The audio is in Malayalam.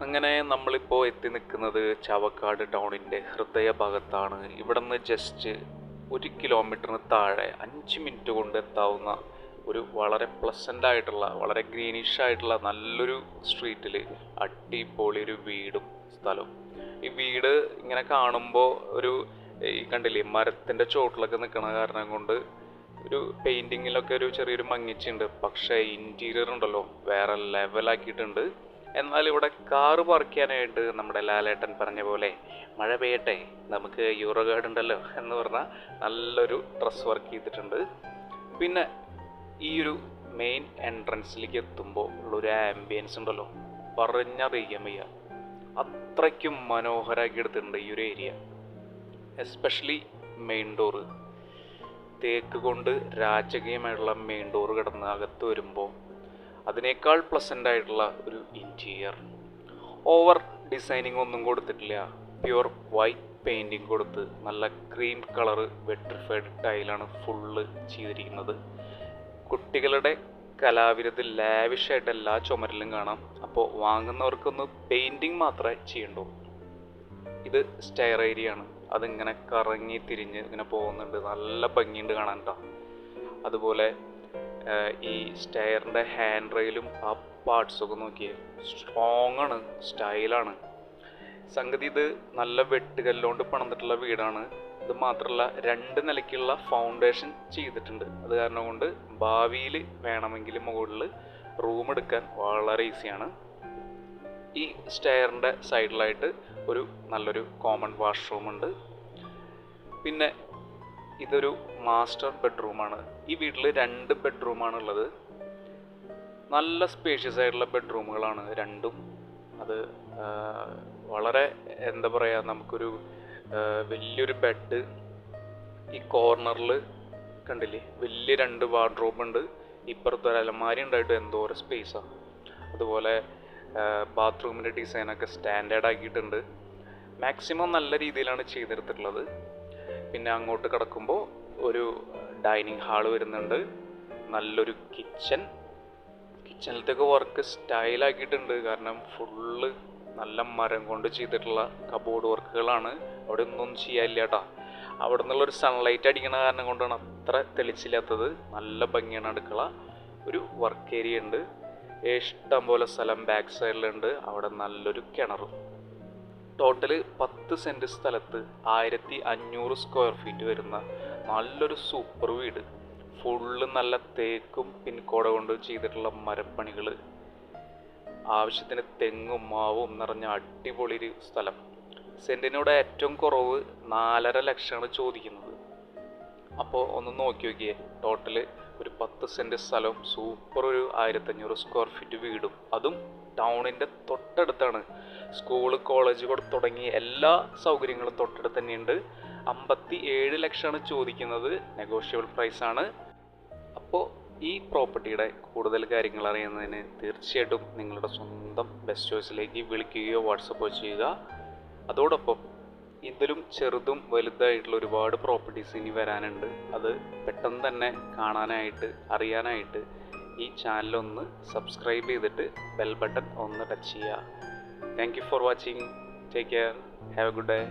അങ്ങനെ നമ്മളിപ്പോൾ എത്തി നിൽക്കുന്നത് ചാവക്കാട് ടൗണിൻ്റെ ഹൃദയഭാഗത്താണ്. ഇവിടെ നിന്ന് ജസ്റ്റ് 1 കിലോമീറ്ററിന് താഴെ 5 മിനിറ്റ് കൊണ്ട് എത്താവുന്ന ഒരു വളരെ പ്ലസൻ്റ് ആയിട്ടുള്ള വളരെ ഗ്രീനിഷ് ആയിട്ടുള്ള നല്ലൊരു സ്ട്രീറ്റിൽ അടിപൊളി ഒരു വീടും സ്ഥലവും. ഈ വീട് ഇങ്ങനെ കാണുമ്പോൾ ഈ കണ്ടില്ലേ മരത്തിൻ്റെ ചോട്ടിലൊക്കെ നിൽക്കണ കാരണം കൊണ്ട് ഒരു പെയിൻറ്റിങ്ങിലൊക്കെ ഒരു ചെറിയൊരു മങ്ങിച്ചുണ്ട്. പക്ഷേ ഇൻറ്റീരിയർ ഉണ്ടല്ലോ വേറെ ലെവലാക്കിയിട്ടുണ്ട്. എന്നാൽ ഇവിടെ കാറ് പാർക്ക് ചെയ്യാനായിട്ട് നമ്മുടെ ലാലേട്ടൻ പറഞ്ഞ പോലെ മഴ പെയ്യട്ടെ നമുക്ക് യൂറോ ഗാർഡ് ഉണ്ടല്ലോ എന്ന് പറഞ്ഞാൽ നല്ലൊരു ഡ്രസ് വർക്ക് ചെയ്തിട്ടുണ്ട്. പിന്നെ ഈ ഒരു മെയിൻ എൻട്രൻസിലേക്ക് എത്തുമ്പോൾ ഉള്ളൊരു ആംബിയൻസ് ഉണ്ടല്ലോ പറഞ്ഞറിയിക്കാൻ വയ്യ. അത്രയ്ക്കും മനോഹരമാക്കി എടുത്തിട്ടുണ്ട് ഈ ഒരു ഏരിയ. എസ്പെഷ്യലി മെയിൻ ഡോറ് തേക്ക് കൊണ്ട് രാജകീയമായിട്ടുള്ള മെയിൻ ഡോറ് കിടന്ന് അകത്ത് വരുമ്പോൾ അതിനേക്കാൾ പ്ലസൻ്റ് ആയിട്ടുള്ള ഒരു ഇൻറ്റീരിയർ. ഓവർ ഡിസൈനിങ് ഒന്നും കൊടുത്തിട്ടില്ല. പ്യുവർ വൈറ്റ് പെയിൻറ്റിങ് കൊടുത്ത് നല്ല ക്രീം കളറ് വെട്രിഫൈഡ് ടൈലാണ് ഫുള്ള് ചെയ്തിരിക്കുന്നത്. കുട്ടികളുടെ കലാവിരുത് ലാവിഷായിട്ട് എല്ലാ ചുമരിലും കാണാം. അപ്പോൾ വാങ്ങുന്നവർക്കൊന്ന് പെയിൻറ്റിങ് മാത്രമേ ചെയ്യണ്ടൂ. ഇത് സ്റ്റെയർ ഏരിയ ആണ്. അതിങ്ങനെ കറങ്ങി തിരിഞ്ഞ് ഇങ്ങനെ പോകുന്നുണ്ട്. നല്ല ഭംഗിയുണ്ട് കാണാൻ കേട്ടോ. അതുപോലെ ഈ സ്റ്റെയറിൻ്റെ ഹാൻഡ് റെയിലും ആ പാർട്സൊക്കെ നോക്കിയേ സ്ട്രോങ് ആണ്, സ്റ്റൈലാണ്. സംഗതി ഇത് നല്ല വെട്ടുകല്ലുകൊണ്ട് പണിതിട്ടുള്ള വീടാണ്. ഇത് മാത്രമല്ല 2 നിലയ്ക്കുള്ള ഫൗണ്ടേഷൻ ചെയ്തിട്ടുണ്ട്. അത് കാരണം കൊണ്ട് ഭാവിയിൽ വേണമെങ്കിൽ മുകളിൽ റൂം എടുക്കാൻ വളരെ ഈസിയാണ്. ഈ സ്റ്റെയറിൻ്റെ സൈഡിലായിട്ട് ഒരു നല്ലൊരു കോമൺ വാഷ്റൂം ഉണ്ട്. പിന്നെ ഇതൊരു മാസ്റ്റർ ബെഡ്റൂമാണ്. ഈ വീട്ടിൽ 2 ബെഡ്റൂമാണ് ഉള്ളത്. നല്ല സ്പേഷ്യസ് ആയിട്ടുള്ള ബെഡ്റൂമുകളാണ് രണ്ടും. അത് വളരെ എന്താ പറയുക, നമുക്കൊരു വലിയൊരു ബെഡ്, ഈ കോർണറിൽ കണ്ടില്ലേ വലിയ 2 വാർഡ്രോബ് ഉണ്ട്. ഇപ്പുറത്തൊരു അലമാരി ഉണ്ടായിട്ട് എന്തോരം സ്പേസാണ്. അതുപോലെ ബാത്റൂമിൻ്റെ ഡിസൈനൊക്കെ സ്റ്റാൻഡേർഡ് ആക്കിയിട്ടുണ്ട്. മാക്സിമം നല്ല രീതിയിലാണ് ചെയ്തെടുത്തിട്ടുള്ളത്. പിന്നെ അങ്ങോട്ട് കിടക്കുമ്പോൾ ഒരു ഡൈനിങ് ഹാള് വരുന്നുണ്ട്. നല്ലൊരു കിച്ചണിലത്തേക്ക് വർക്ക് സ്റ്റൈലാക്കിയിട്ടുണ്ട്. കാരണം ഫുള്ള് നല്ല മരം കൊണ്ട് ചെയ്തിട്ടുള്ള കബോർഡ് വർക്കുകളാണ്. അവിടെ ഒന്നും ചെയ്യാനില്ല കേട്ടോ. അവിടെ നിന്നുള്ളൊരു സൺലൈറ്റ് അടിക്കണ കാരണം കൊണ്ടാണ് അത്ര തെളിച്ചില്ലാത്തത്. നല്ല ഭംഗിയാണ് അടുക്കള. ഒരു വർക്ക് ഏരിയ ഉണ്ട്. ഇഷ്ടം പോലെ സ്ഥലം ബാക്ക് സൈഡിലുണ്ട്. അവിടെ നല്ലൊരു കിണറും. ടോട്ടല് 10 സെൻറ്റ് സ്ഥലത്ത് 1500 സ്ക്വയർ ഫീറ്റ് വരുന്ന നല്ലൊരു സൂപ്പർ വീട്. ഫുള്ള് നല്ല തേക്കും പിൻകോട കൊണ്ട് ചെയ്തിട്ടുള്ള മരപ്പണികൾ, ആവശ്യത്തിന് തെങ്ങും മാവും നിറഞ്ഞ അടിപൊളി ഒരു സ്ഥലം. സെൻറ്റിനോട് ഏറ്റവും കുറവ് 4.5 ലക്ഷമാണ് ചോദിക്കുന്നത്. അപ്പോൾ ഒന്ന് നോക്കി നോക്കിയേ, ടോട്ടല് ഒരു 10 സെൻറ്റ് സ്ഥലവും സൂപ്പർ ഒരു 1500 സ്ക്വയർ ഫീറ്റ് വീടും. അതും ടൗണിൻ്റെ തൊട്ടടുത്താണ്. സ്കൂള് കോളേജ് തുടങ്ങി എല്ലാ സൗകര്യങ്ങളും തൊട്ടടുത്ത് തന്നെയുണ്ട്. 57 ലക്ഷമാണ് ചോദിക്കുന്നത്. നെഗോഷ്യബിൾ പ്രൈസാണ്. അപ്പോൾ ഈ പ്രോപ്പർട്ടിയുടെ കൂടുതൽ കാര്യങ്ങൾ അറിയുന്നതിന് തീർച്ചയായിട്ടും നിങ്ങളുടെ സ്വന്തം ബെസ്റ്റ് ചോയ്സിലേക്ക് വിളിക്കുകയോ വാട്സപ്പോ ചെയ്യുക. അതോടൊപ്പം ഇതിലും ചെറുതും വലുതായിട്ടുള്ള ഒരുപാട് പ്രോപ്പർട്ടീസ് ഇനി വരാനുണ്ട്. അത് പെട്ടെന്ന് തന്നെ കാണാനായിട്ട് അറിയാനായിട്ട് ഈ ചാനലൊന്ന് സബ്സ്ക്രൈബ് ചെയ്തിട്ട് ബെൽ ബട്ടൺ ഒന്ന് ടച്ച് ചെയ്യുക. Thank you for watching. Take care. Have a good day.